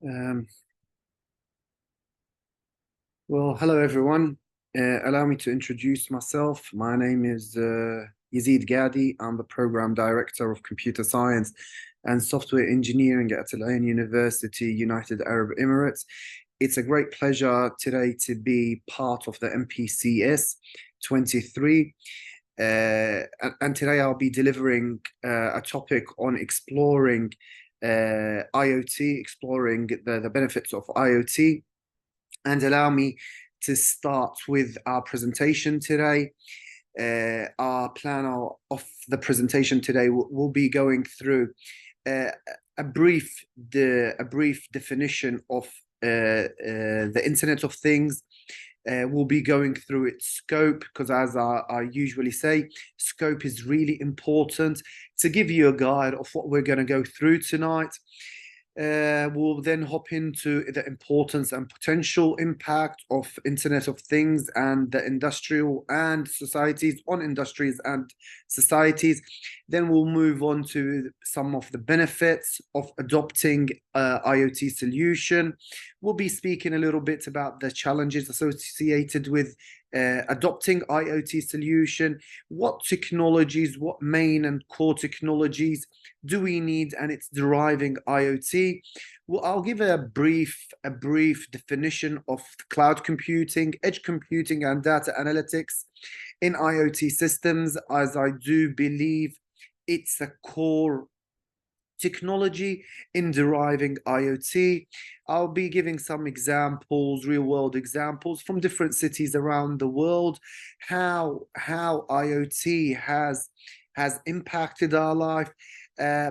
Um, Hello everyone. Allow me to introduce myself. My name is Yazeed Ghadi. I'm the Program Director of Computer Science and Software Engineering at Al Ain University, United Arab Emirates. It's a great pleasure today to be part of the MPCS 23. And today I'll be delivering a topic on exploring IoT, exploring the benefits of IoT. And allow me to start with our presentation today. Our plan of the presentation today will be going through uh, a brief definition of the Internet of Things. We'll be going through its scope because, as I usually say, scope is really important to give you a guide of what we're going to go through tonight. We'll then hop into the importance and potential impact of Internet of Things and the industrial and societies on industries and societies. Then we'll move on to some of the benefits of adopting IoT solution. We'll be speaking a little bit about the challenges associated with adopting IoT solution, what technologies, what main and core technologies do we need, and it's deriving IoT. Well, I'll give a brief definition of cloud computing, edge computing, and data analytics in IoT systems, as I do believe it's a core technology in deriving IoT. I'll be giving some examples, real world examples from different cities around the world, how IoT has impacted our life.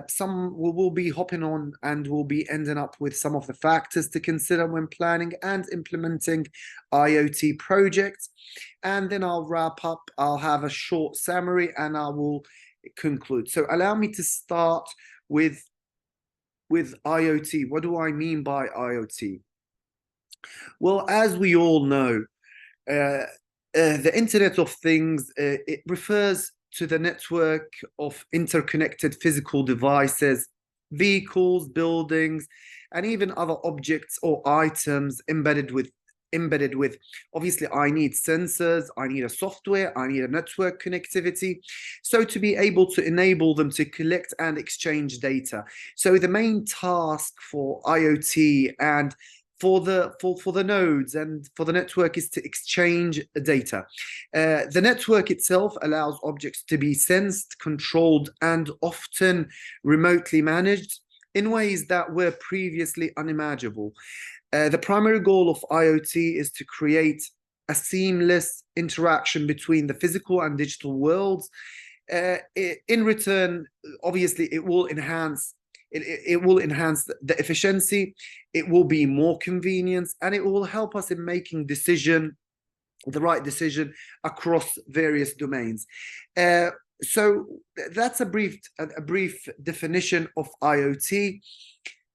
Some will be hopping on and we'll be ending up with some of the factors to consider when planning and implementing IoT projects. And then I'll wrap up. I'll have a short summary and I will conclude. So allow me to start with IoT. What do I mean by IoT? Well, as we all know, the Internet of Things, it refers to the network of interconnected physical devices, vehicles, buildings, and even other objects or items embedded with obviously I need sensors, I need a software, I need a network connectivity, so to be able to enable them to collect and exchange data. So the main task for IoT and for the nodes and for the network is to exchange data. The network itself allows objects to be sensed, controlled, and often remotely managed in ways that were previously unimaginable. The primary goal of IoT is to create a seamless interaction between the physical and digital worlds. In return, obviously, it will enhance the efficiency, it will be more convenient, and it will help us in making the right decision across various domains. So that's a brief definition of IoT.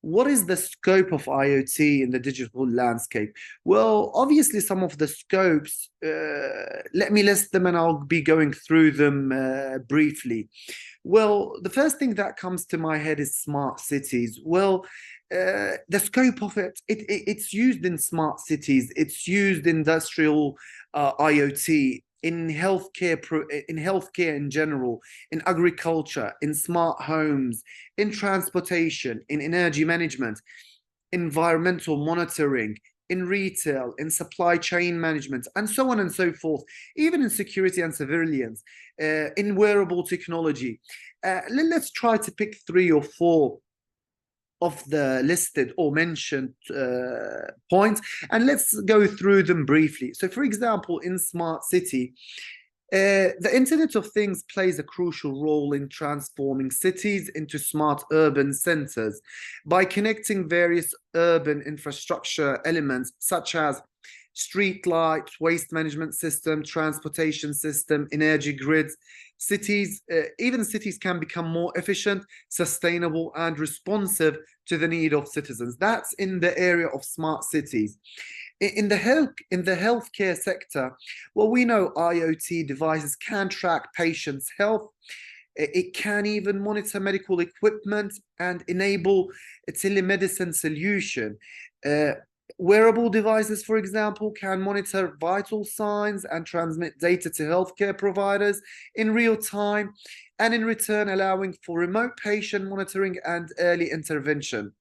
What is the scope of IoT in the digital landscape? Well, obviously, some of the scopes, let me list them and I'll be going through them briefly. Well, the first thing that comes to my head is smart cities. Well, the scope of it's used in smart cities, it's used in industrial IoT, in healthcare in general, in agriculture, in smart homes, in transportation, in energy management, environmental monitoring, in retail, in supply chain management, and so on and so forth, even in security and surveillance, in wearable technology. Let's try to pick 3 or 4 of the listed or mentioned points, and let's go through them briefly. So, for example, in smart city, the Internet of Things plays a crucial role in transforming cities into smart urban centers by connecting various urban infrastructure elements such as street lights, waste management system, transportation system, energy grids. Even cities can become more efficient, sustainable, and responsive to the need of citizens. That's in the area of smart cities. In the healthcare sector, well, we know IoT devices can track patients' health It can even monitor medical equipment and enable a telemedicine solution. Wearable devices, for example, can monitor vital signs and transmit data to healthcare providers in real time, and in return allowing for remote patient monitoring and early intervention.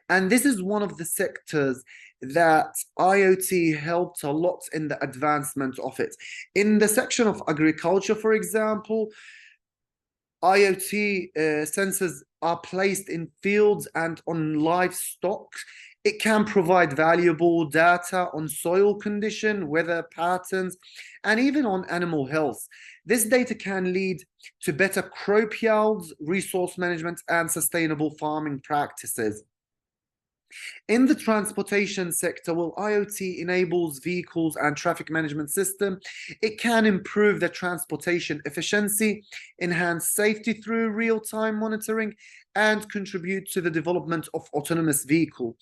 And this is one of the sectors that IoT helped a lot in the advancement of it. In the section of agriculture, for example, IoT sensors are placed in fields and on livestock. It can provide valuable data on soil condition, weather patterns, and even on animal health. This data can lead to better crop yields, resource management, and sustainable farming practices. In the transportation sector, well, IoT enables vehicles and traffic management system. It can improve the transportation efficiency, enhance safety through real-time monitoring, and contribute to the development of autonomous vehicle.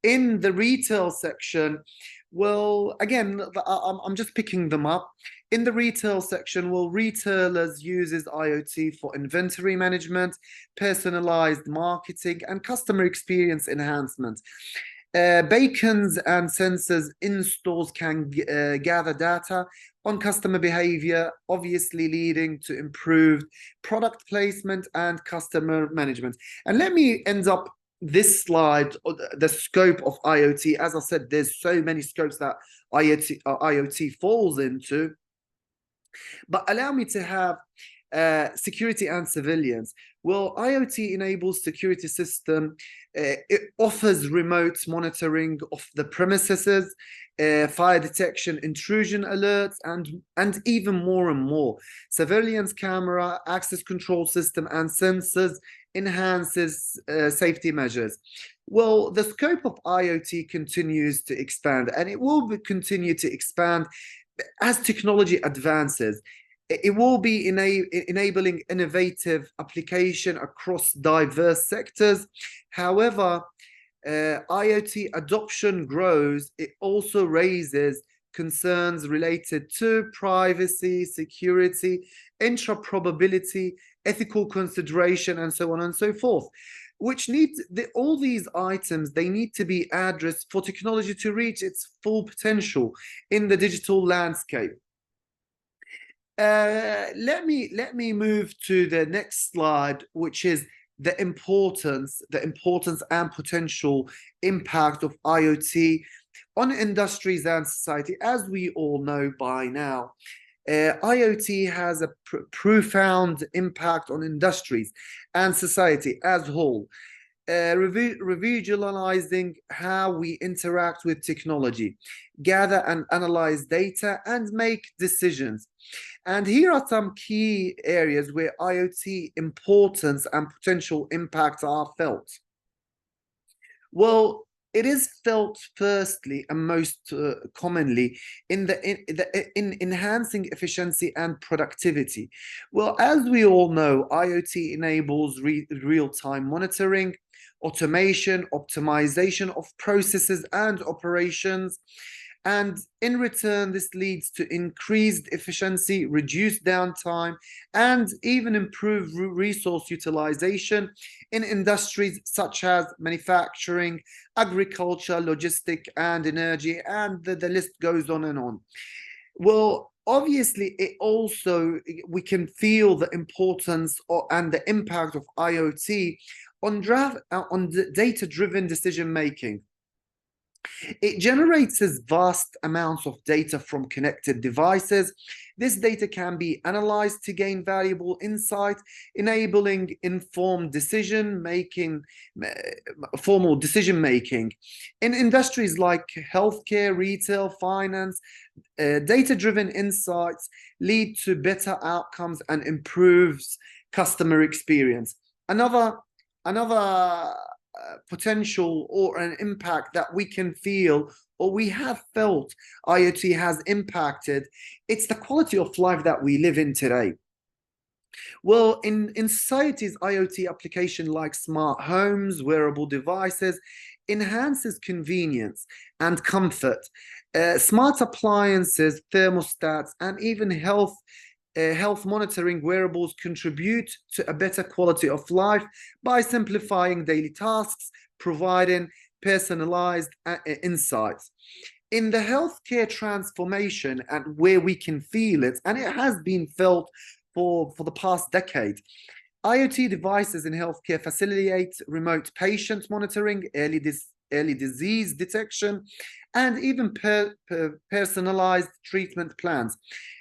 In the retail section, well, again, I'm just picking them up. In the retail section, well, retailers uses IoT for inventory management, personalized marketing, and customer experience enhancement. Beacons and sensors in stores can gather data on customer behavior, obviously leading to improved product placement and customer management. And let me end up this slide, the scope of IoT. As I said, there's so many scopes that IoT falls into. But allow me to have security and surveillance. Well, IoT enables security system. It offers remote monitoring of the premises, fire detection, intrusion alerts, and even more and more. Surveillance camera, access control system, and sensors enhances safety measures. Well, the scope of IoT continues to expand, and it will continue to expand as technology advances. It will be enabling innovative application across diverse sectors. However, IoT adoption grows. It also raises concerns related to privacy, security, interoperability, ethical consideration, and so on and so forth, which all these items, they need to be addressed for technology to reach its full potential in the digital landscape. Let me move to the next slide, which is the importance and potential impact of IoT on industries and society. As we all know by now, IoT has a profound impact on industries and society as a whole, revisualizing how we interact with technology, gather and analyze data, and make decisions. And here are some key areas where IoT importance and potential impact are felt. Well, it is felt firstly and most commonly in enhancing efficiency and productivity. Well, as we all know, IoT enables real-time monitoring, automation, optimization of processes and operations. And in return, this leads to increased efficiency, reduced downtime, and even improved resource utilization in industries such as manufacturing, agriculture, logistics, and energy, and the list goes on and on. Well, obviously, we can feel the importance and the impact of IoT on the data-driven decision-making. It generates vast amounts of data from connected devices. This data can be analyzed to gain valuable insight, enabling informed formal decision-making. In industries like healthcare, retail, finance, data-driven insights lead to better outcomes and improves customer experience. Another potential or an impact that we can feel or we have felt IoT has impacted, it's the quality of life that we live in today. Well, in societies, IoT application like smart homes, wearable devices, enhances convenience and comfort. Smart appliances, thermostats, and even health health monitoring wearables contribute to a better quality of life by simplifying daily tasks, providing personalized insights. In the healthcare transformation and where we can feel it, and it has been felt for the past decade, IoT devices in healthcare facilitate remote patient monitoring, early disease detection, and even personalized treatment plans.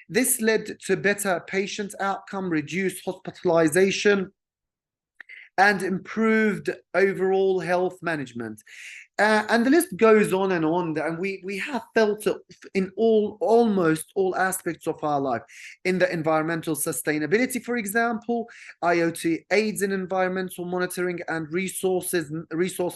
This led to better patient outcome, reduced hospitalization, and improved overall health management. And the list goes on, and we have felt it in almost all aspects of our life. In the environmental sustainability, for example, IoT aids in environmental monitoring and resource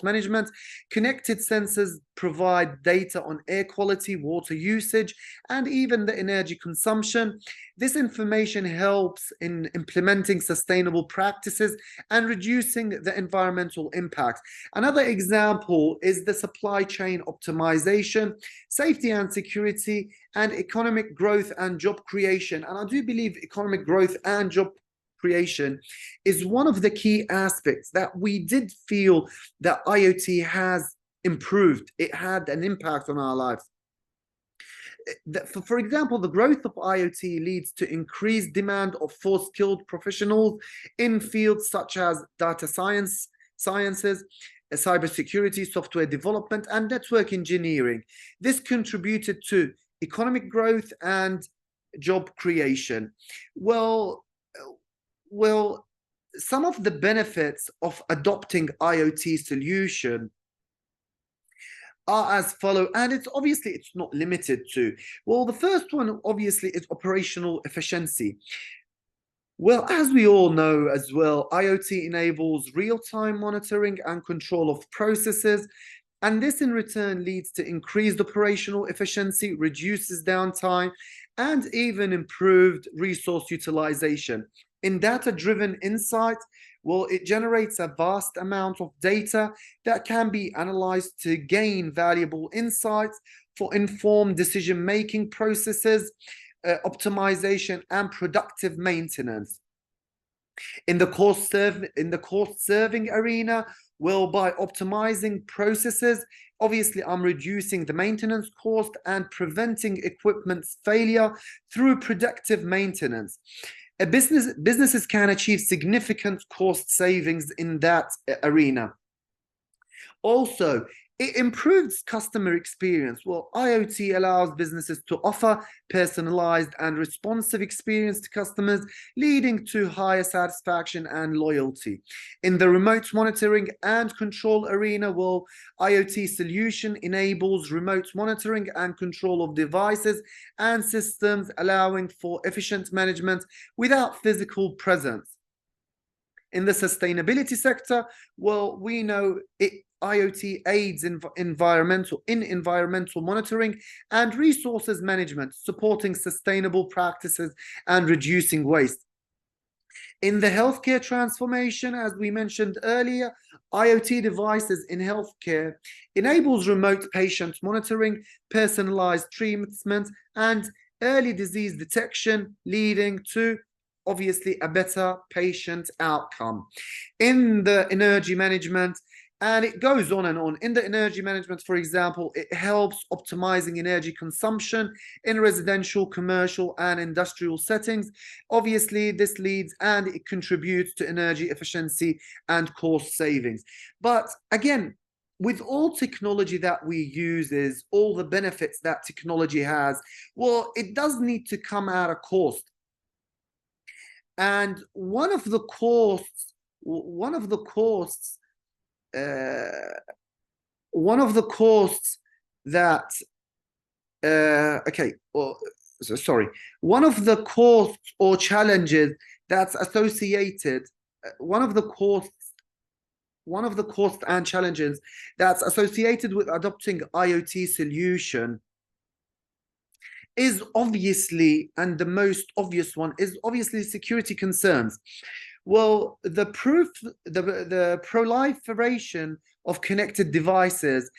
management. Connected sensors provide data on air quality, water usage, and even the energy consumption. This information helps in implementing sustainable practices and reducing the environmental impact. Another example is the supply chain optimization, safety and security, and economic growth and job creation. And I do believe economic growth and job creation is one of the key aspects that we did feel that IoT has improved. It had an impact on our lives. For example, the growth of IoT leads to increased demand for skilled professionals in fields such as data sciences, cybersecurity, software development, and network engineering. This contributed to economic growth and job creation. Well, some of the benefits of adopting IoT solution are as follow, and it's not limited to. Well, the first one obviously is operational efficiency. Well, as we all know as well, IoT enables real-time monitoring and control of processes, and this in return leads to increased operational efficiency, reduces downtime, and even improved resource utilization. In data-driven insight, well, it generates a vast amount of data that can be analyzed to gain valuable insights for informed decision-making processes, optimization, and productive maintenance. In the cost-serving arena, well, by optimizing processes, obviously I'm reducing the maintenance cost and preventing equipment failure through predictive maintenance. Businesses can achieve significant cost savings in that arena. Also, it improves customer experience. Well, IoT allows businesses to offer personalized and responsive experience to customers, leading to higher satisfaction and loyalty. In the remote monitoring and control arena, well, IoT solution enables remote monitoring and control of devices and systems, allowing for efficient management without physical presence. In the sustainability sector, well, we know IoT aids in environmental monitoring and resources management, supporting sustainable practices and reducing waste. In the healthcare transformation, as we mentioned earlier, IoT devices in healthcare enables remote patient monitoring, personalized treatment, and early disease detection, leading to obviously a better patient outcome. In the energy management, and it goes on and on. In the energy management, for example, it helps optimizing energy consumption in residential, commercial, and industrial settings. Obviously, this leads and it contributes to energy efficiency and cost savings. But again, with all technology that we use, is all the benefits that technology has, well, it does need to come at a cost. And one of the costs that one of the costs or challenges that's associated one of the costs and challenges that's associated with adopting IoT solution is obviously, and the most obvious one is obviously security concerns. Well, the proliferation of connected devices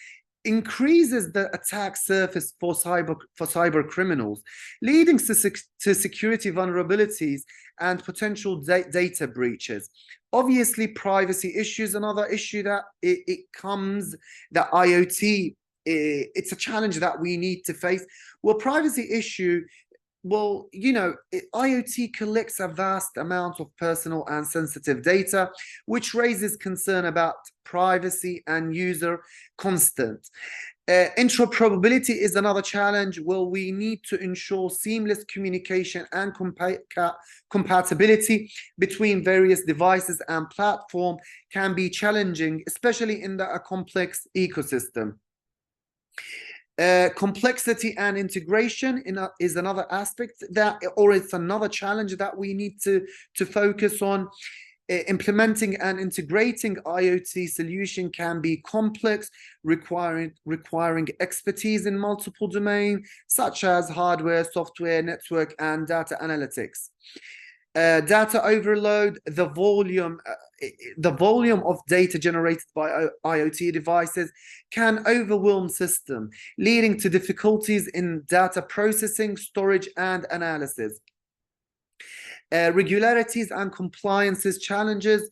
increases the attack surface for cyber criminals, leading to security vulnerabilities and potential data breaches. Obviously, privacy issues, another issue that it comes, that IoT, it's a challenge that we need to face. Well, privacy issue, well, IoT collects a vast amount of personal and sensitive data, which raises concern about privacy and user consent. Interoperability is another challenge. Well, we need to ensure seamless communication and compatibility between various devices and platforms can be challenging, especially in a complex ecosystem. Complexity and integration is another aspect or it's another challenge that we need to focus on. Implementing and integrating IoT solution can be complex, requiring expertise in multiple domains, such as hardware, software, network, and data analytics. Data overload, the volume of data generated by IoT devices can overwhelm system, leading to difficulties in data processing, storage, and analysis. Regularities and compliances challenges.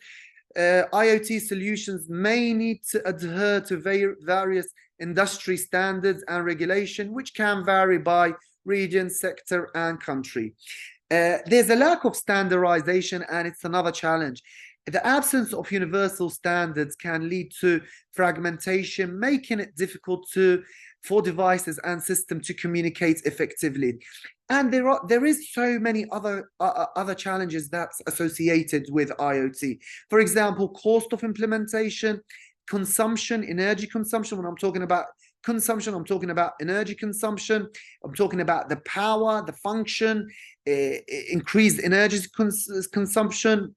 IoT solutions may need to adhere to various industry standards and regulation, which can vary by region, sector, and country. There's a lack of standardization, and it's another challenge. The absence of universal standards can lead to fragmentation, making it difficult for devices and systems to communicate effectively. And there is so many other challenges that's associated with IoT. For example, cost of implementation, consumption, energy consumption. When I'm talking about consumption, I'm talking about energy consumption. I'm talking about the power, the function, increased energy consumption,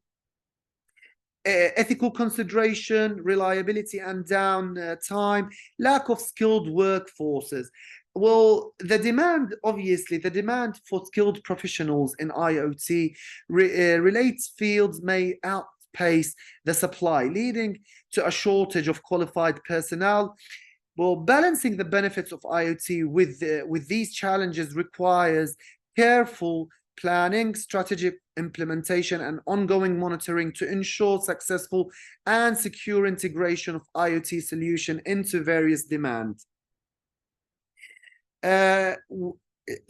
ethical consideration, reliability and downtime, lack of skilled workforces. Well, obviously, the demand for skilled professionals in IoT relates fields may outpace the supply, leading to a shortage of qualified personnel. Well, balancing the benefits of IoT with these challenges requires careful planning, strategic implementation, and ongoing monitoring to ensure successful and secure integration of IoT solution into various demands.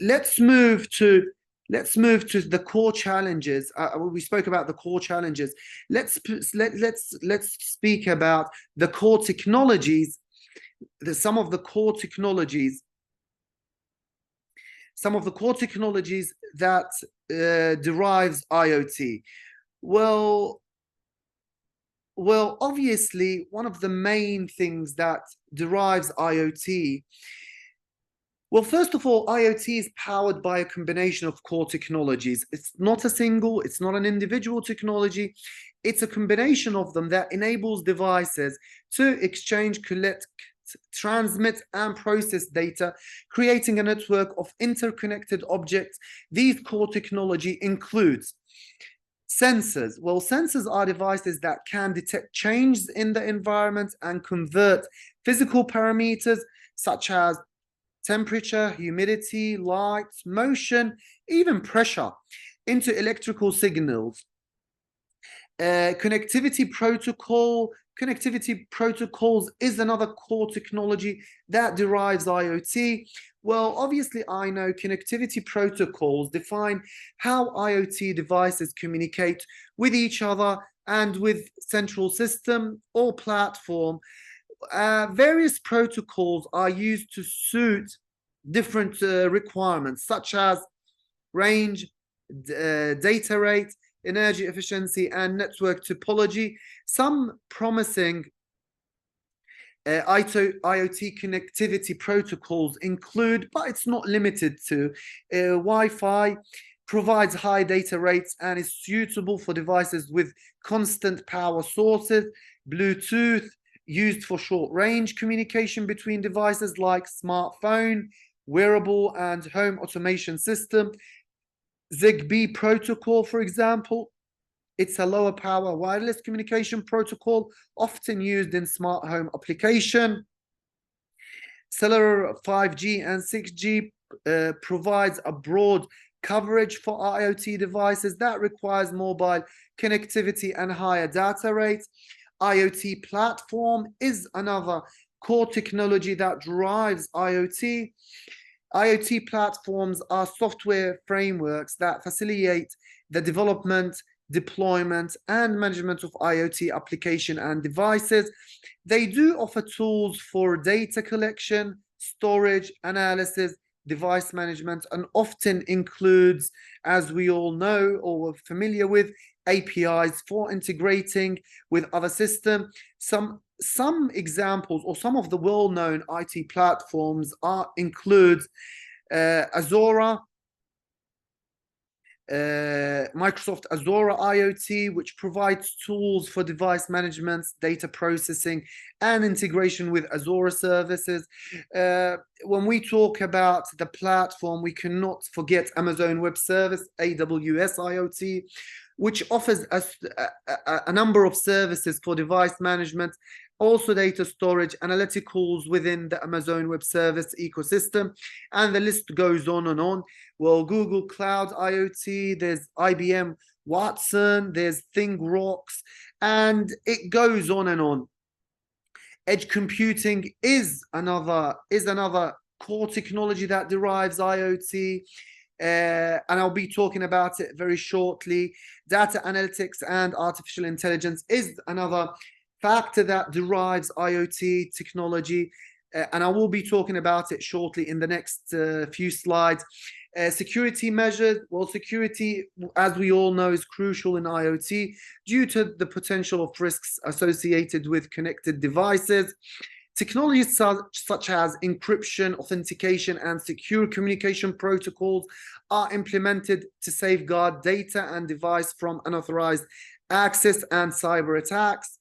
Let's move to the core challenges. We spoke about the core challenges. Let's speak about the core technologies. Some of the core technologies that derives IoT. Well, obviously, one of the main things that derives IoT. Well, first of all, IoT is powered by a combination of core technologies. It's not an individual technology. It's a combination of them that enables devices to exchange, collect, transmit, and process data, creating a network of interconnected objects. These core technology includes sensors. Well, sensors are devices that can detect changes in the environment and convert physical parameters such as temperature, humidity, light, motion, even pressure into electrical signals. Connectivity protocols is another core technology that derives IoT. Well, obviously, I know connectivity protocols define how IoT devices communicate with each other and with central system or platform. Various protocols are used to suit different requirements, such as range, data rate, energy efficiency, and network topology. Some promising IoT connectivity protocols include, but it's not limited to, Wi-Fi provides high data rates and is suitable for devices with constant power sources. Bluetooth, used for short-range communication between devices like smartphone, wearable, and home automation system. Zigbee protocol, for example, it's a lower power wireless communication protocol often used in smart home application. Cellular 5G and 6G provides a broad coverage for IoT devices that requires mobile connectivity and higher data rates. IoT platform is another core technology that drives IoT. IoT platforms are software frameworks that facilitate the development, deployment, and management of IoT application and devices. They do offer tools for data collection, storage, analysis, device management, and often includes, as we all know or are familiar with, APIs for integrating with other systems. Some examples or some of the well-known IT platforms include Azure, Microsoft Azure IoT, which provides tools for device management, data processing, and integration with Azure services. When we talk about the platform, we cannot forget Amazon Web Service, AWS IoT, which offers a number of services for device management, also data storage, analyticals within the Amazon Web Service ecosystem, and the list goes on and on. Well, Google Cloud IoT, there's IBM Watson, there's ThingRocks, and it goes on and on. Edge computing is another core technology that derives IoT. And I'll be talking about it very shortly. Data analytics and artificial intelligence is another factor that derives IoT technology, and I will be talking about it shortly in the next few slides. Security measures. Well, security, as we all know, is crucial in IoT due to the potential of risks associated with connected devices. Technologies such as encryption, authentication, and secure communication protocols are implemented to safeguard data and device from unauthorized access and cyber attacks.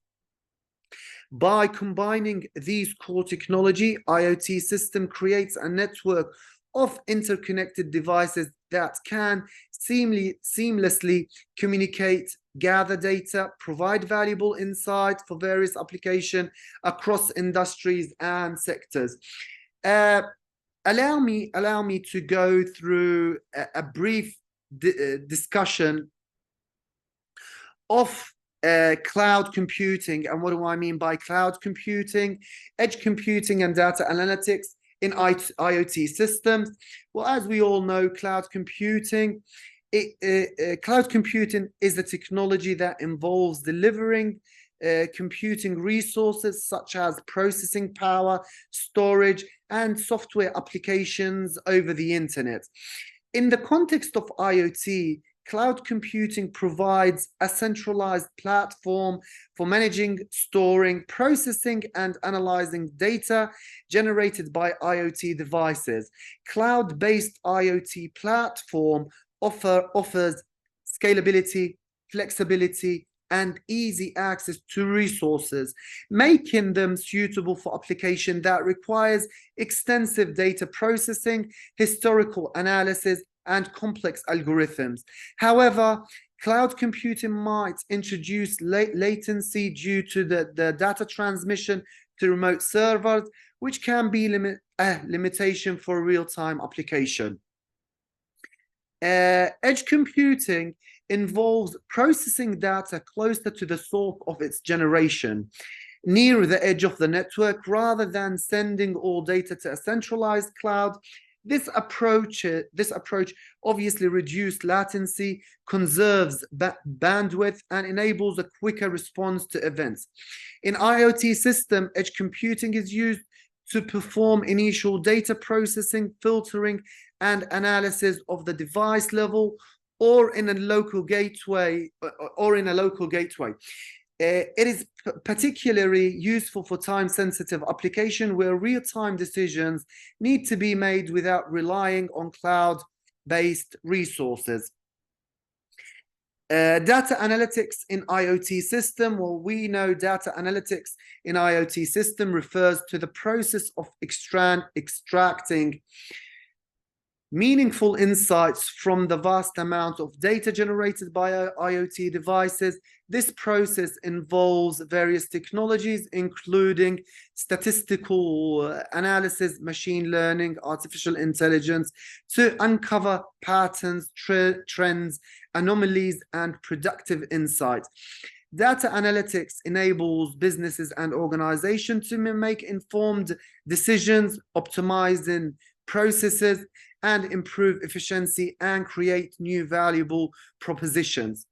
By combining these core technology, IoT system creates a network of interconnected devices that can seamlessly communicate, gather data, provide valuable insight for various applications across industries and sectors. Allow me to go through a brief discussion of cloud computing. And what do I mean by cloud computing? Edge computing and data analytics in IoT systems. Well, as we all know, cloud computing is a technology that involves delivering computing resources such as processing power, storage, and software applications over the internet. In the context of IoT, cloud computing provides a centralized platform for managing, storing, processing, and analyzing data generated by IoT devices. Cloud-based IoT platform offers scalability, flexibility, and easy access to resources, making them suitable for application that requires extensive data processing, historical analysis, and complex algorithms. However, cloud computing might introduce latency due to the data transmission to remote servers, which can be a limitation for real-time application. Edge computing involves processing data closer to the source of its generation, near the edge of the network, rather than sending all data to a centralized cloud. This approach obviously reduces latency, conserves bandwidth, and enables a quicker response to events. In IoT system, edge computing is used to perform initial data processing, filtering, and analysis of the device level, or in a local gateway. It is particularly useful for time-sensitive application where real-time decisions need to be made without relying on cloud-based resources. Data analytics in IoT system. Well, we know data analytics in IoT system refers to the process of extracting meaningful insights from the vast amount of data generated by IoT devices. This process involves various technologies, including statistical analysis, machine learning, artificial intelligence, to uncover patterns, trends, anomalies, and predictive insights. Data analytics enables businesses and organizations to make informed decisions, optimizing processes, and improve efficiency and create new valuable propositions.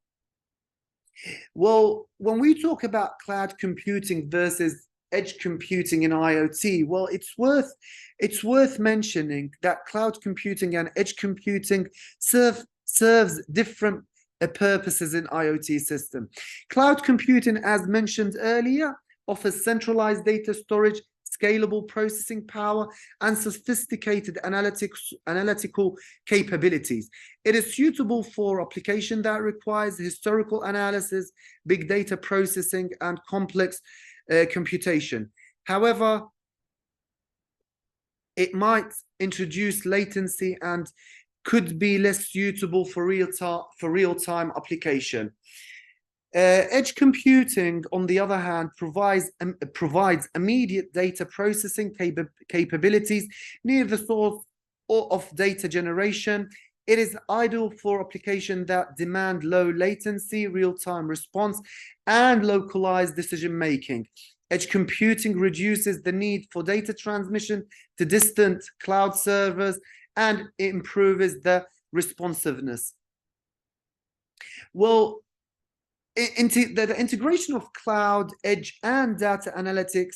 Well, when we talk about cloud computing versus edge computing in IoT, well, it's worth mentioning that cloud computing and edge computing serves different purposes in IoT system. Cloud computing, as mentioned earlier, offers centralized data storage, scalable processing power, and sophisticated analytical capabilities. It is suitable for application that requires historical analysis, big data processing, and complex computation. However, it might introduce latency and could be less suitable for real-time application. Edge computing, on the other hand, provides immediate data processing capabilities near the source of data generation. It is ideal for applications that demand low latency, real-time response, and localized decision-making. Edge computing reduces the need for data transmission to distant cloud servers and improves the responsiveness. Well, the integration of cloud, edge, and data analytics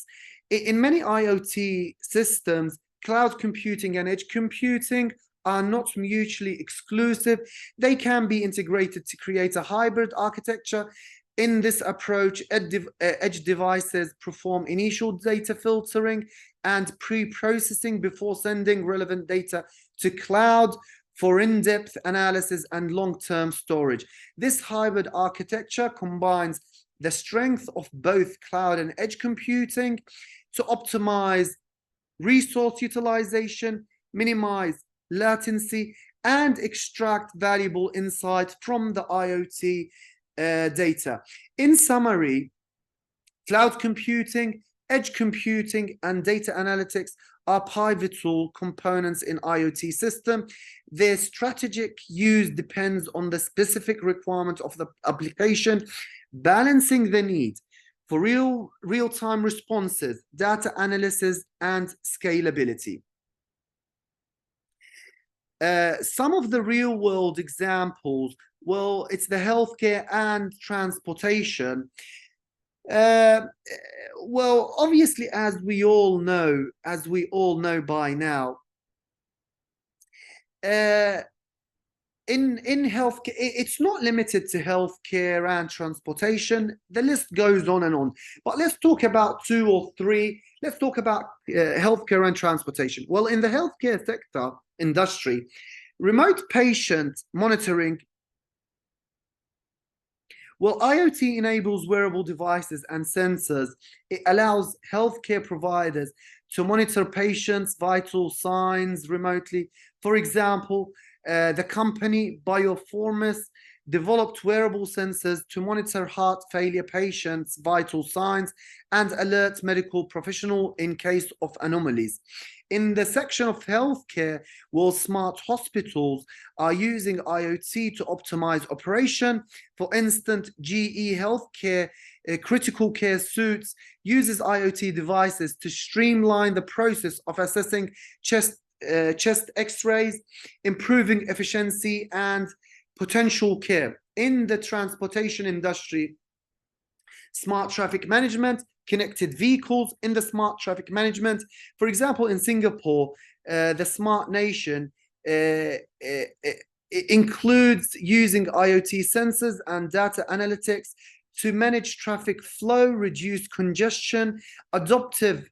in many IoT systems, cloud computing and edge computing are not mutually exclusive. They can be integrated to create a hybrid architecture. In this approach, edge devices perform initial data filtering and pre-processing before sending relevant data to cloud for in-depth analysis and long-term storage. This hybrid architecture combines the strength of both cloud and edge computing to optimize resource utilization, minimize latency, and extract valuable insight from the IoT data. In summary, cloud computing, edge computing, and data analytics are pivotal components in IoT system. Their strategic use depends on the specific requirement of the application, balancing the need for real-time responses, data analysis, and scalability. Some of the real-world examples, well, it's the healthcare and transportation. Well, obviously, as we all know by now, in healthcare, it's not limited to healthcare and transportation. The list goes on and on. But let's talk about two or three. Let's talk about healthcare and transportation. Well, in the healthcare sector industry, remote patient monitoring. Well, IoT enables wearable devices and sensors. It allows healthcare providers to monitor patients' vital signs remotely. For example, the company Bioformus developed wearable sensors to monitor heart failure patients' vital signs and alert medical professionals in case of anomalies. In the section of healthcare, well, smart hospitals are using IoT to optimize operation. For instance, GE Healthcare critical care suites uses IoT devices to streamline the process of assessing chest x-rays, improving efficiency and potential care. In the transportation industry, smart traffic management, connected vehicles. In the smart traffic management, for example, in Singapore, the smart nation includes using IoT sensors and data analytics to manage traffic flow, reduce congestion, adaptive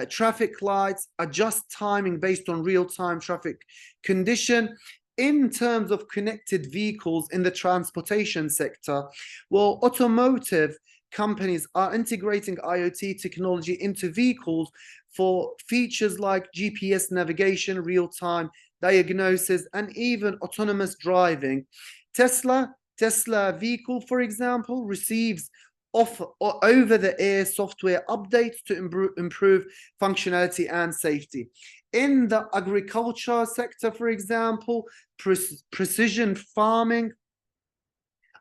traffic lights, adjust timing based on real-time traffic condition. In terms of connected vehicles in the transportation sector, well, automotive companies are integrating IoT technology into vehicles for features like GPS navigation, real-time diagnosis, and even autonomous driving. Tesla vehicle, for example, receives over-the-air software updates to improve functionality and safety. In the agriculture sector, for example, precision farming,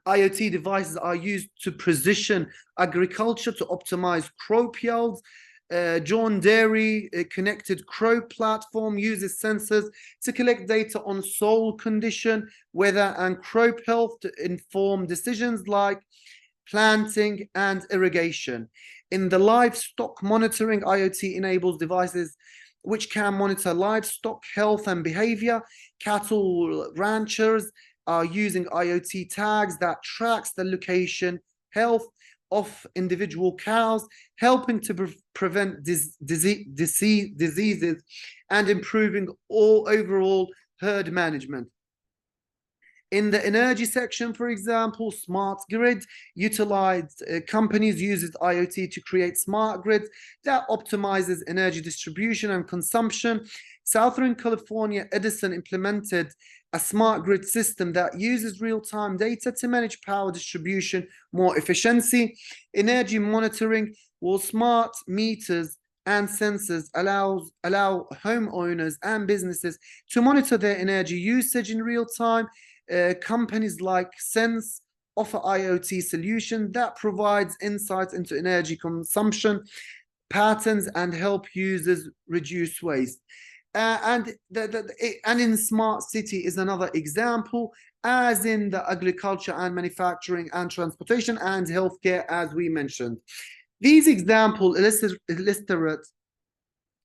IoT devices are used to precision agriculture to optimize crop yields. John Dairy connected crop platform uses sensors to collect data on soil condition, weather, and crop health to inform decisions like planting and irrigation. In the livestock monitoring, IoT enables devices which can monitor livestock health and behavior. Cattle ranchers are using IoT tags that tracks the location, health of individual cows, helping to prevent diseases and improving overall herd management. In the energy section, for example, smart grid utilized companies uses IoT to create smart grids that optimizes energy distribution and consumption. Southern California Edison implemented a smart grid system that uses real-time data to manage power distribution more efficiency. Energy monitoring, while smart meters and sensors allow homeowners and businesses to monitor their energy usage in real time. Companies like Sense offer IoT solution that provides insights into energy consumption patterns and help users reduce waste. And in smart city is another example, as in the agriculture and manufacturing and transportation and healthcare, as we mentioned. These examples illustrate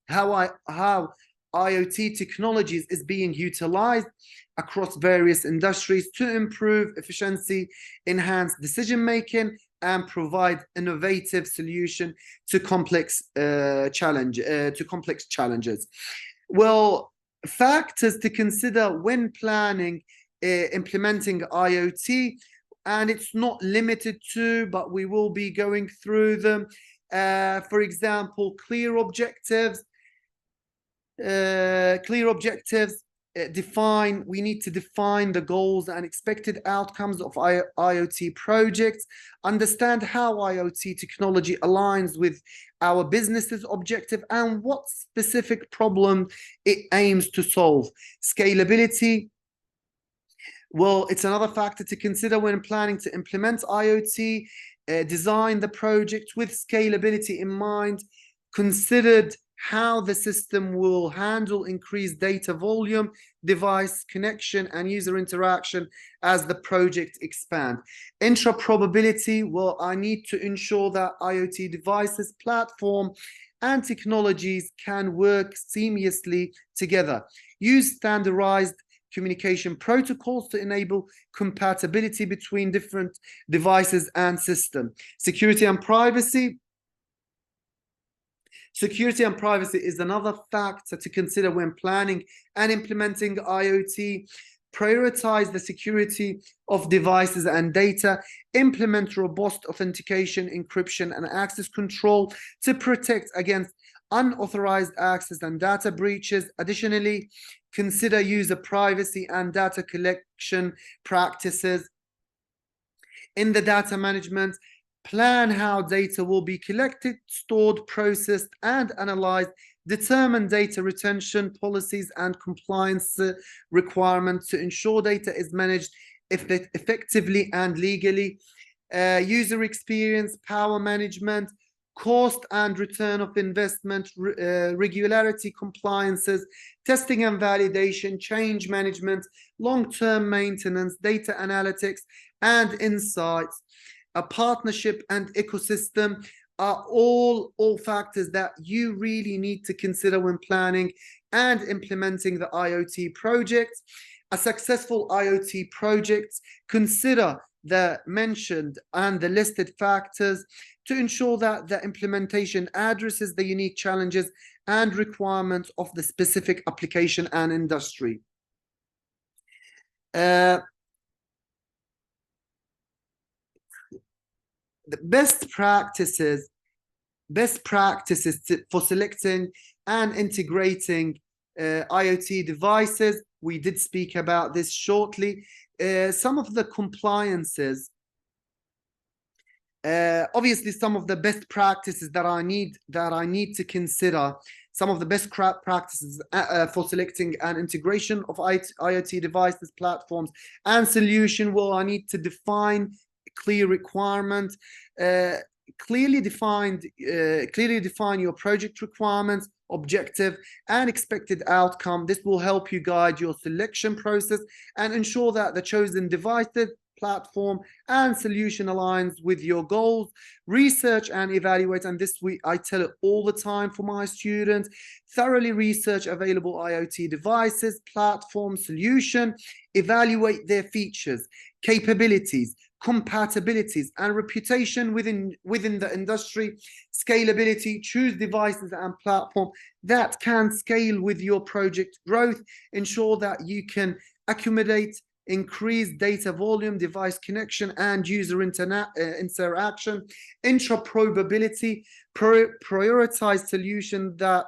how IoT technologies is being utilized across various industries to improve efficiency, enhance decision making, and provide innovative solution to complex challenges. Well, factors to consider when planning, implementing IoT, and it's not limited to, but we will be going through them. For example, clear objectives. We need to define the goals and expected outcomes of IoT projects, understand how IoT technology aligns with our business's objective and what specific problem it aims to solve. Scalability, well, it's another factor to consider when planning to implement IoT. Design the project with scalability in mind, considered how the system will handle increased data volume, device connection, and user interaction as the project expands. Interoperability, well, I need to ensure that IoT devices, platform, and technologies can work seamlessly together. Use standardized communication protocols to enable compatibility between different devices and systems. Security and privacy. Security and privacy is another factor to consider when planning and implementing IoT. Prioritize the security of devices and data. Implement robust authentication, encryption, and access control to protect against unauthorized access and data breaches. Additionally, consider user privacy and data collection practices. In the data management, plan how data will be collected, stored, processed, and analyzed. Determine data retention policies and compliance requirements to ensure data is managed effectively and legally. User experience, power management, cost and return of investment, regularity compliances, testing and validation, change management, long-term maintenance, data analytics, and insights. A partnership and ecosystem are all factors that you really need to consider when planning and implementing the IoT project. A successful IoT project, consider the mentioned and the listed factors to ensure that the implementation addresses the unique challenges and requirements of the specific application and industry. the best practices for selecting and integrating IoT devices. We did speak about this shortly. Some of the compliances, obviously, some of the best practices that I need to consider. Some of the best practices for selecting an integration of IoT devices, platforms, and solution. Well, I need to define clear requirement, clearly define your project requirements, objective, and expected outcome. This will help you guide your selection process and ensure that the chosen devices, platform, and solution aligns with your goals. Research and evaluate, and this I tell it all the time for my students. Thoroughly research available IoT devices, platform, solution. Evaluate their features, capabilities, compatibilities, and reputation within the industry. Scalability. Choose devices and platform that can scale with your project growth. Ensure that you can accommodate increased data volume, device connection, and user interaction. Interoperability. Prioritize solutions that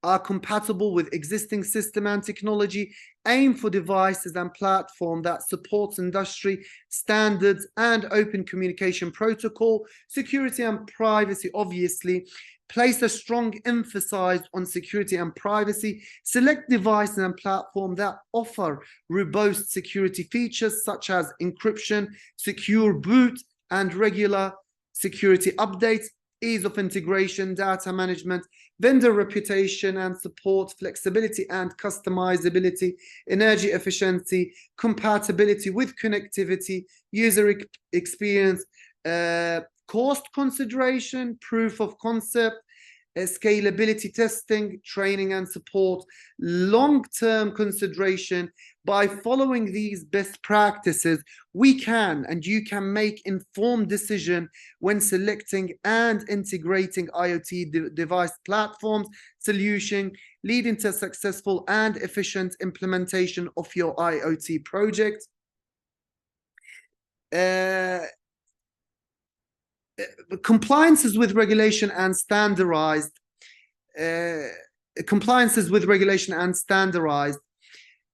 are compatible with existing system and technology. Aim for devices and platform that supports industry standards and open communication protocol. Security and privacy, obviously. Place a strong emphasis on security and privacy. Select devices and platforms that offer robust security features such as encryption, secure boot, and regular security updates. Ease of integration, data management, vendor reputation and support, flexibility and customizability, energy efficiency, compatibility with connectivity, user experience, cost consideration, proof of concept, scalability testing, training and support, long-term consideration. By following these best practices, we can and you can make informed decision when selecting and integrating IoT device platforms, solution, leading to successful and efficient implementation of your IoT project. Compliances with regulation and standardized.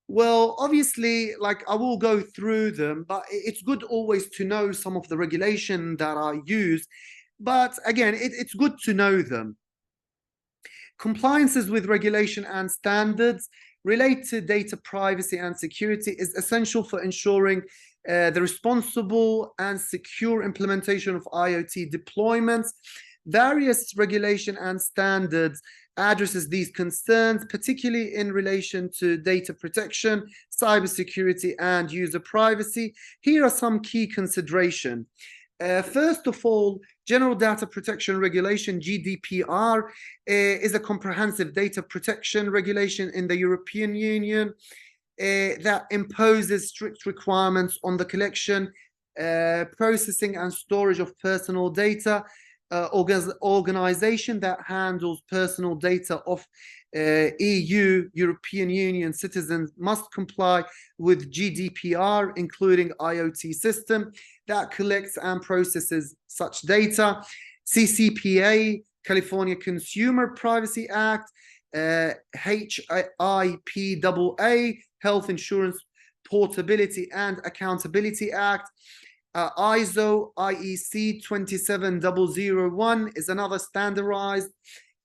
Well, obviously, like I will go through them, but it's good always to know some of the regulation that are used. But again, it's good to know them. Compliances with regulation and standards related to data privacy and security is essential for ensuring the responsible and secure implementation of IoT deployments. Various regulation and standards addresses these concerns, particularly in relation to data protection, cybersecurity, and user privacy. Here are some key considerations. First of all, General Data Protection Regulation, GDPR, is a comprehensive data protection regulation in the European Union that imposes strict requirements on the collection, processing, and storage of personal data. Organization that handles personal data of European Union citizens must comply with GDPR, including IoT system that collects and processes such data. CCPA, California Consumer Privacy Act, HIPAA, Health Insurance Portability and Accountability Act. ISO IEC 27001 is another standardized.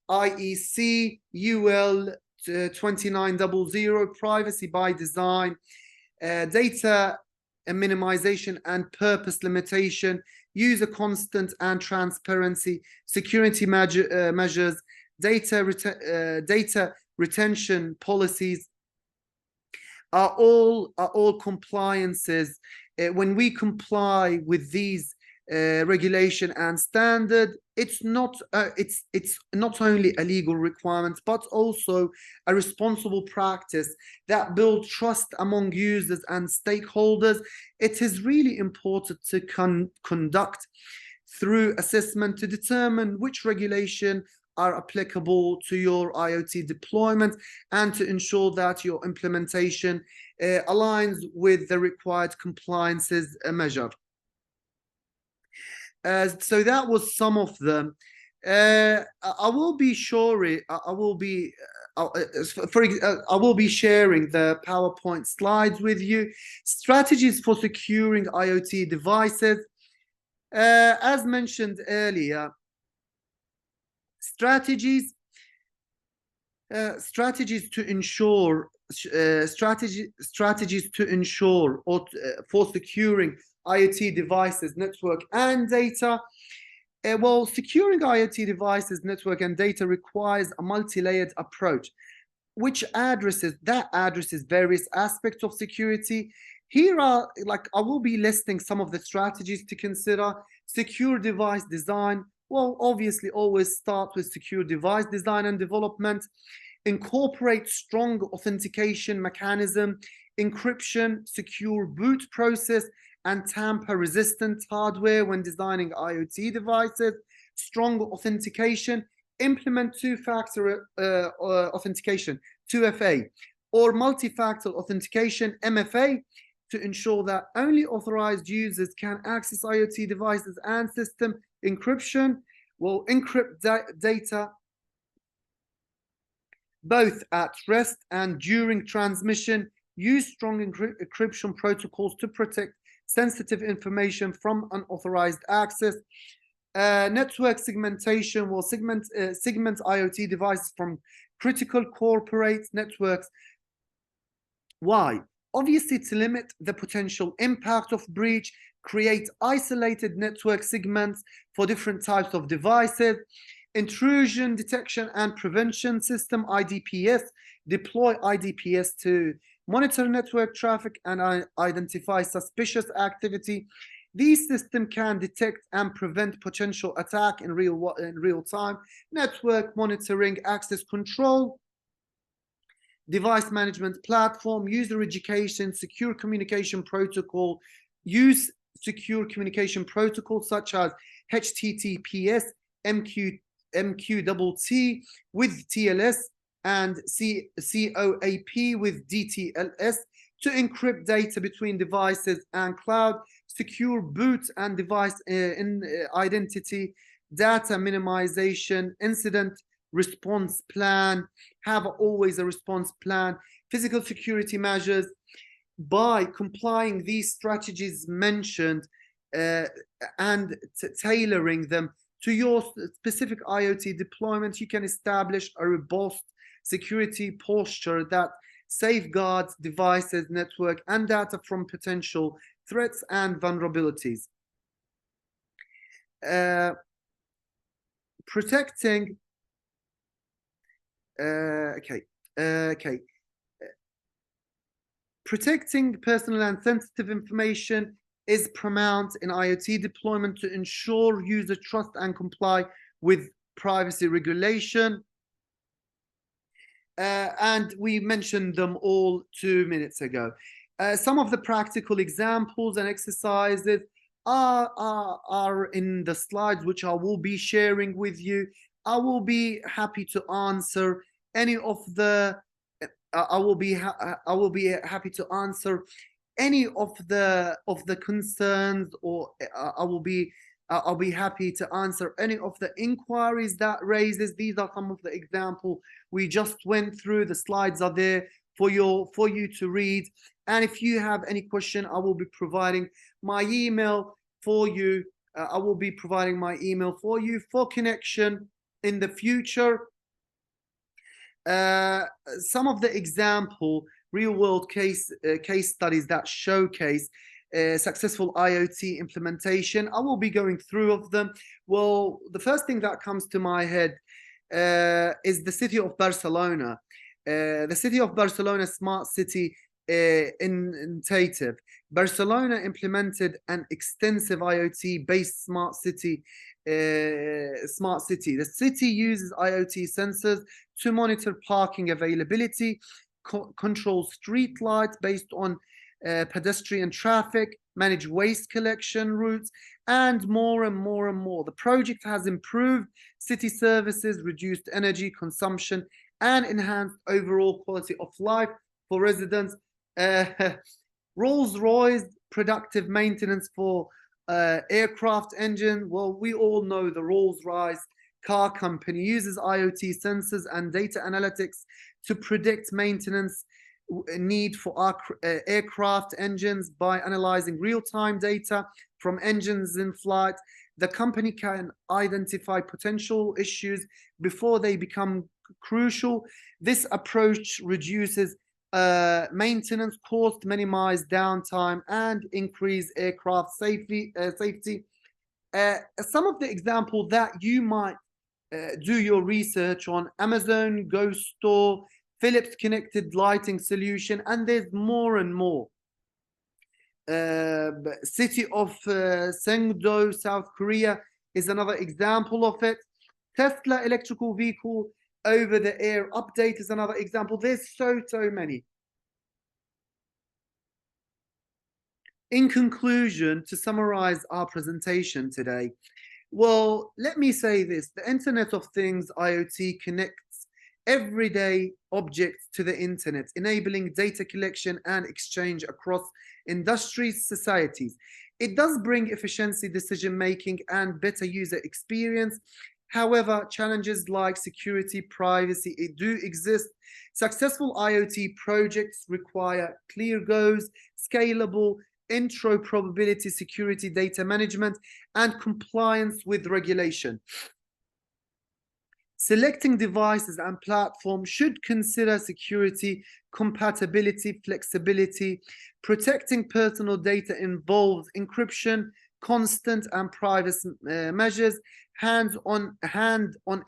IEC UL 2900, Privacy by Design. Data minimization and purpose limitation, user consent and transparency, security measures, data retention policies are all compliances. When we comply with these regulation and standard, it's not only a legal requirement but also a responsible practice that builds trust among users and stakeholders. It is really important to conduct through assessment to determine which regulation are applicable to your IoT deployment and to ensure that your implementation aligns with the required compliances measured. So that was some of them. I will be sure. I will be. I will be sharing the PowerPoint slides with you. Strategies for securing IoT devices. As mentioned earlier, strategies strategies to ensure strategies to ensure or for securing IoT devices, network, and data. Well, securing IoT devices, network, and data requires a multi-layered approach, which addresses various aspects of security. Here are, like, I will be listing some of the strategies to consider. Secure device design. Well, obviously, always start with secure device design and development. Incorporate strong authentication mechanism, encryption, secure boot process, and tamper-resistant hardware when designing IoT devices. Strong authentication. Implement two-factor authentication, 2FA, or multi-factor authentication, MFA, to ensure that only authorized users can access IoT devices and system. Encryption will encrypt data both at rest and during transmission. Use strong encryption protocols to protect sensitive information from unauthorized access. Network segmentation will segment IoT devices from critical corporate networks. Why? Obviously, to limit the potential impact of breach, create isolated network segments for different types of devices. Intrusion detection and prevention system, IDPS. Deploy IDPS to monitor network traffic and identify suspicious activity. These systems can detect and prevent potential attack in real time. Network monitoring, access control, device management platform, user education, secure communication protocol. Use secure communication protocols such as HTTPS, MQTT with TLS, and COAP with DTLS to encrypt data between devices and cloud. Secure boot and device identity, data minimization, incident response plan. Have always a response plan. Physical security measures. By complying these strategies mentioned and tailoring them to your specific IoT deployment, you can establish a robust security posture that safeguards devices, network, and data from potential threats and vulnerabilities. Protecting protecting personal and sensitive information is paramount in IoT deployment to ensure user trust and comply with privacy regulation. And we mentioned them all 2 minutes ago. Some of the practical examples and exercises are in the slides, which I will be sharing with you. I will be happy to answer any of the. I will be happy to answer any of the concerns, or I'll be happy to answer any of the inquiries that raises. These are some of the examples we just went through. The slides are there for you to read. And if you have any question, I will be providing my email for you. I will be providing my email for you for connection in the future. Some of the example real-world case studies that showcase successful IoT implementation. I will be going through of them. Well, the first thing that comes to my head is the city of Barcelona. The city of Barcelona smart city initiative. Barcelona implemented an extensive IoT-based smart city. The city uses IoT sensors to monitor parking availability, control street lights based on pedestrian traffic, manage waste collection routes, and more and more and more. The project has improved city services, reduced energy consumption, and enhanced overall quality of life for residents. Rolls-Royce predictive maintenance for aircraft engine. Well, we all know the Rolls-Royce car company uses IoT sensors and data analytics to predict maintenance need for our aircraft engines by analyzing real-time data from engines in flight. The company can identify potential issues before they become crucial. This approach reduces maintenance cost, minimize downtime, and increase aircraft safety. Some of the examples that you might do your research on: Amazon Go Store, Philips Connected Lighting Solution, and there's more and more. City of Sengdo, South Korea is another example of it. Tesla electrical vehicle over-the-air update is another example. There's so many. In conclusion, to summarize our presentation today, well, let me say this: the Internet of Things, IoT, connects everyday objects to the internet, enabling data collection and exchange across industries, societies. It does bring efficiency, decision making, and better user experience. However, challenges like security, privacy, it do exist. Successful IoT projects require clear goals, scalable, intro probability, security, data management, and compliance with regulation. Selecting devices and platforms should consider security, compatibility, flexibility. Protecting personal data involves encryption, constant and privacy measures. Hands-on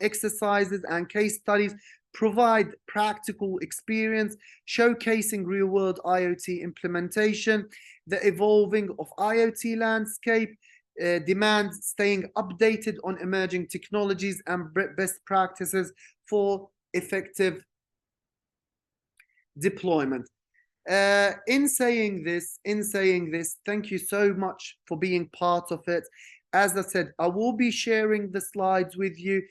exercises and case studies provide practical experience, showcasing real-world IoT implementation. The evolving of IoT landscape demands staying updated on emerging technologies and best practices for effective deployment. In saying this, thank you so much for being part of it. As I said, I will be sharing the slides with you.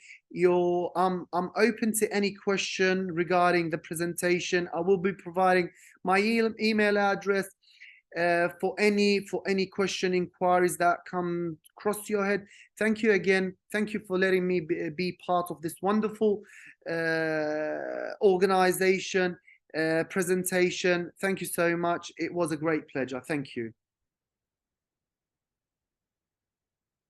I'm open to any question regarding the presentation. I will be providing my email address for any question, inquiries that come across your head. Thank you again. Thank you for letting me be part of this wonderful organization presentation. Thank you so much. It was a great pleasure. Thank you.